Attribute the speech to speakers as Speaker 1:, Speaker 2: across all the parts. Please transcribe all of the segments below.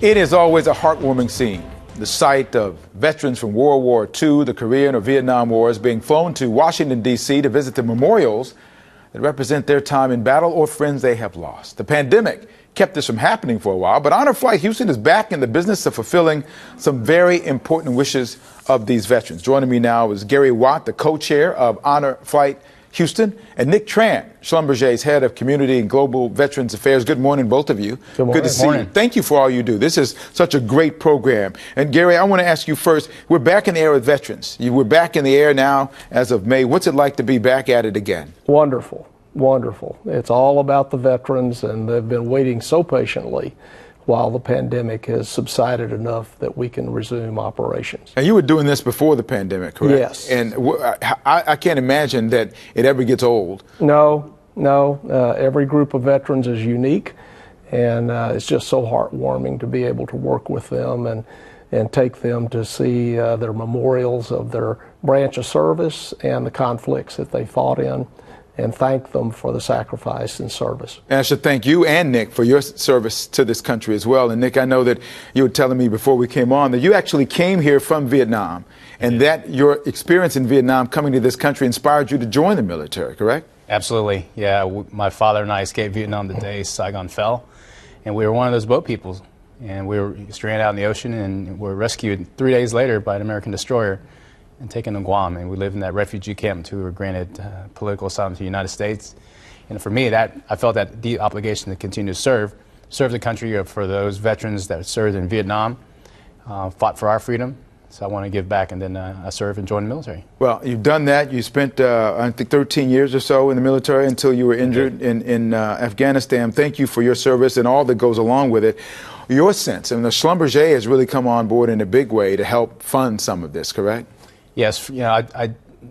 Speaker 1: It is always a heartwarming scene. The sight of veterans from World War II, the Korean or Vietnam Wars being flown to Washington, D.C. to visit the memorials that represent their time in battle or friends they have lost. The pandemic kept this from happening for a while, but Honor Flight Houston is back in the business of fulfilling some very important wishes of these veterans. Joining me now is Gary Watt, the co-chair of Honor Flight Houston, and Nick Tran, Schlumberger's head of community and global veterans affairs. Good morning, both of you.
Speaker 2: Good morning.
Speaker 1: Good to see you. Thank you for all you do. This is such a great program. And Gary, I want to ask you first, we're back in the air with veterans. We're back in the air now as of May. What's it like to be back at it again?
Speaker 2: Wonderful, wonderful. It's all about the veterans, and they've been waiting so patiently while the pandemic has subsided enough that we can resume operations.
Speaker 1: And you were doing this before the pandemic, correct?
Speaker 2: Yes.
Speaker 1: And I can't imagine that it ever gets old.
Speaker 2: No. Every group of veterans is unique, and it's just so heartwarming to be able to work with them and take them to see their memorials of their branch of service and the conflicts that they fought in, and thank them for the sacrifice and service.
Speaker 1: And I should thank you and Nick for your service to this country as well. And Nick, I know that you were telling me before we came on that you actually came here from Vietnam, and that your experience in Vietnam coming to this country inspired you to join the military, correct?
Speaker 3: Absolutely, yeah. My father and I escaped Vietnam the day Saigon fell, and we were one of those boat people. And we were stranded out in the ocean, and were rescued 3 days later by an American destroyer and taken to Guam. And we lived in that refugee camp until we were granted political asylum to the United States. And for me, I felt that deep obligation to continue to serve the country for those veterans that served in Vietnam, fought for our freedom. So I want to give back, and then I served and joined the military.
Speaker 1: Well, you've done that. You spent, I think, 13 years or so in the military until you were injured in Afghanistan. Thank you for your service and all that goes along with it. Your sense, I mean, the Schlumberger has really come on board in a big way to help fund some of this, correct?
Speaker 3: Yes. You know,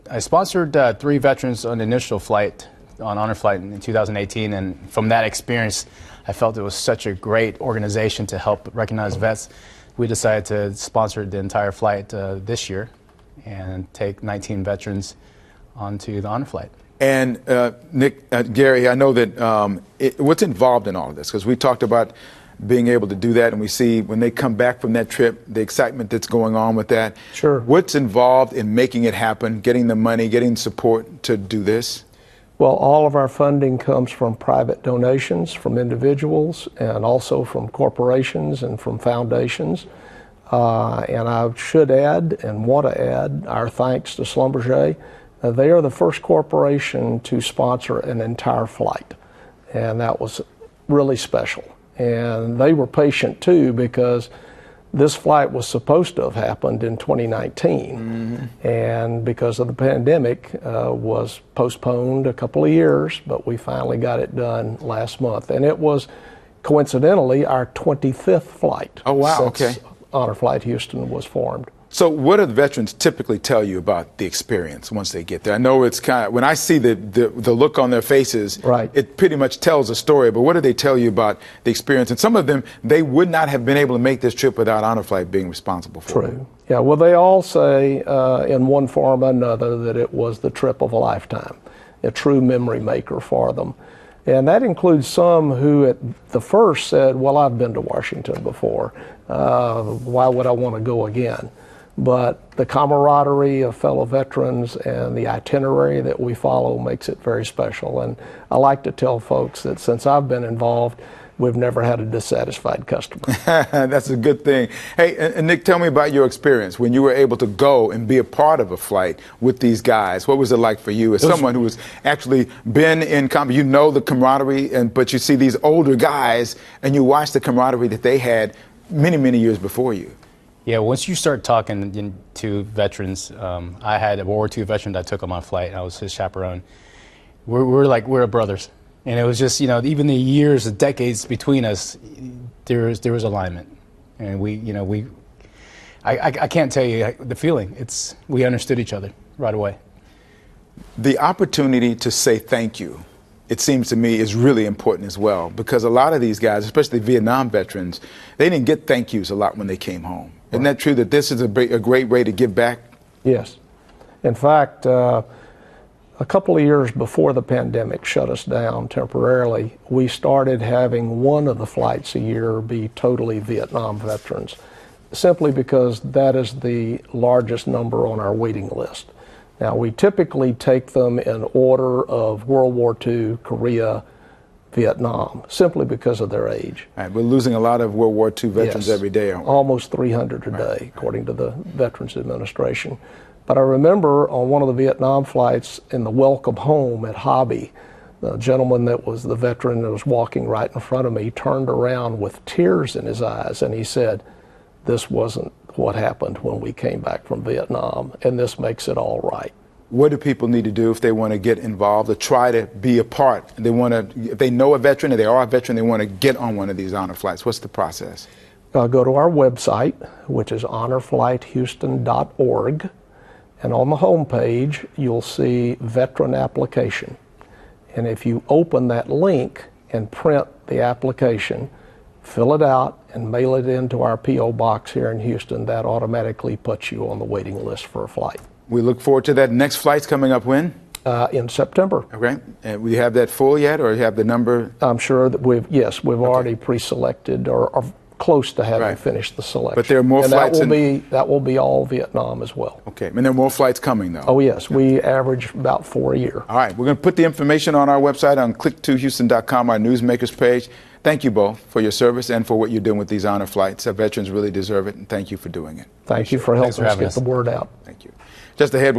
Speaker 3: I sponsored 3 veterans on the initial flight, on Honor Flight in 2018, and from that experience, I felt it was such a great organization to help recognize vets. We decided to sponsor the entire flight this year and take 19 veterans onto the Honor Flight.
Speaker 1: And Nick, Gary, I know that what's involved in all of this, because we talked about being able to do that, and we see when they come back from that trip, the excitement that's going on with that.
Speaker 2: Sure.
Speaker 1: What's involved in making it happen, getting the money, getting support to do this?
Speaker 2: Well, all of our funding comes from private donations from individuals, and also from corporations and from foundations. And I should add, and want to add, our thanks to Schlumberger. They are the first corporation to sponsor an entire flight, and that was really special. And they were patient too, because this flight was supposed to have happened in 2019, and because of the pandemic was postponed a couple of years, but we finally got it done last month. And it was coincidentally our 25th flight.
Speaker 1: Oh, wow.
Speaker 2: Since
Speaker 1: Okay.
Speaker 2: Honor Flight Houston was formed.
Speaker 1: So what do the veterans typically tell you about the experience once they get there? I know it's kind of, when I see the look on their faces,
Speaker 2: right,
Speaker 1: it pretty much tells a story, but what do they tell you about the experience? And some of them, they would not have been able to make this trip without Honor Flight being responsible for it.
Speaker 2: True. Yeah, well, they all say in one form or another that it was the trip of a lifetime, a true memory maker for them. And that includes some who at the first said, well, I've been to Washington before. Why would I want to go again? But the camaraderie of fellow veterans and the itinerary that we follow makes it very special. And I like to tell folks that since I've been involved, we've never had a dissatisfied customer.
Speaker 1: That's a good thing. Hey, and Nick, tell me about your experience when you were able to go and be a part of a flight with these guys. What was it like for you as someone who has actually been in combat? You know the camaraderie, but you see these older guys and you watch the camaraderie that they had many, many years before you.
Speaker 3: Yeah, once you start talking to veterans, I had a World War II veteran that I took on my flight. I was his chaperone. We're brothers. And it was just, you know, even the years, the decades between us, there was alignment. And I can't tell you the feeling. We understood each other right away.
Speaker 1: The opportunity to say thank you, it seems to me, is really important as well, because a lot of these guys, especially Vietnam veterans, they didn't get thank yous a lot when they came home. Isn't that true, that this is a great way to give back?
Speaker 2: Yes. In fact, A couple of years before the pandemic shut us down temporarily, we started having one of the flights a year be totally Vietnam veterans, simply because that is the largest number on our waiting list. Now, we typically take them in order of World War II, Korea, Vietnam, simply because of their age.
Speaker 1: All right, we're losing a lot of World War II veterans every day, aren't we?
Speaker 2: Almost 300 a day, according to the Veterans Administration. But I remember on one of the Vietnam flights in the welcome home at Hobby, the gentleman that was the veteran that was walking right in front of me turned around with tears in his eyes and he said, "This wasn't what happened when we came back from Vietnam, and this makes it all right."
Speaker 1: What do people need to do if they want to get involved or try to be a part? They want to, if they know a veteran or they are a veteran, they want to get on one of these honor flights. What's the process?
Speaker 2: Go to our website, which is honorflighthouston.org, and on the home page you'll see veteran application. And if you open that link and print the application, fill it out and mail it into our P.O. box here in Houston, that automatically puts you on the waiting list for a flight.
Speaker 1: We look forward to that. Next flight's coming up when?
Speaker 2: In September.
Speaker 1: Okay. And we have that full yet, or you have the number?
Speaker 2: I'm sure that we've already pre-selected or are close to having finished the selection.
Speaker 1: But there are more flights.
Speaker 2: That will be all Vietnam as well.
Speaker 1: Okay. And there are more flights coming, though?
Speaker 2: Oh, yes. We average about 4 a year.
Speaker 1: All right. We're going to put the information on our website on click2houston.com, our Newsmakers page. Thank you both for your service and for what you're doing with these honor flights. Our veterans really deserve it, and thank you for doing it.
Speaker 2: Thank you for helping us get the word out.
Speaker 1: Thank you. Just ahead.